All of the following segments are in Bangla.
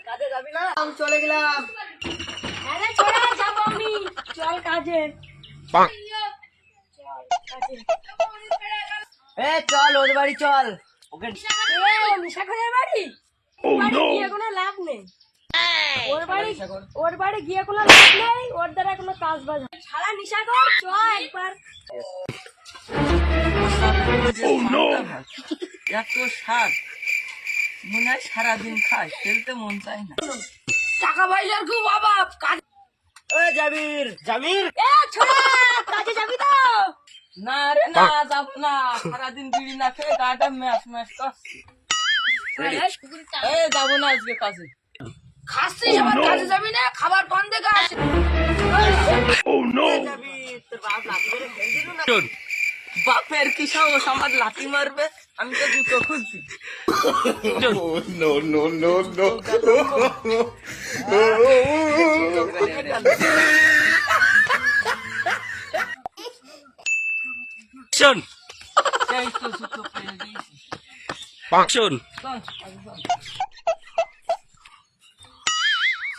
কাজে যাবি না? আমি চলে গেলাম। আরে ছোড়া যাবো আমি, চল কাজে। চল ওর বাড়ি চল। ওকে নিশা করে বাড়ি গিয়ে কোনো লাভ নেই। ওর বাড়ি গিয়ে কোনো লাভ নেই, ওর দ্বারা কোনো কাজ বাজ সারা নিশা কর। চ একবার এত স্বাদ মনে হয় সারাদিন খায়, খেলতে মন চায় না। টাকা পয়সার খুব অভাব। কাজ জামির জামির ছোড়া কাজে যাবি তো? না রে না, যাব না। সারাদিন বিড়ি না খেয়ে গাটা ম্যাচ ম্যাচ করছি। যাবো না আজকে কাজে। খাচ্ছিস আবার কাজে যাবি না? খাবার পান দেখে আসে। বাপের কি সাহস আমার লাঠি মারবে? আমি তো জুতো খুঁজছি। শোন এই তো জুতো পেয়ে গেছি। শোন চল, আগে চল।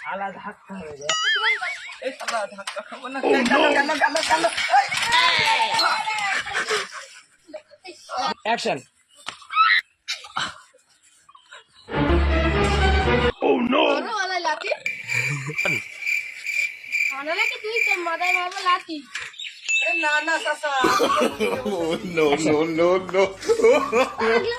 শালা ধাক্কা হয়ে যায়। এই শালা ধাক্কা খাবো না। কেন? অ্যাকশন বড়ওয়ালা লাঠি আনালে কি তুই তোর মাথায় মারবো লাঠি? না না চাচা। আগে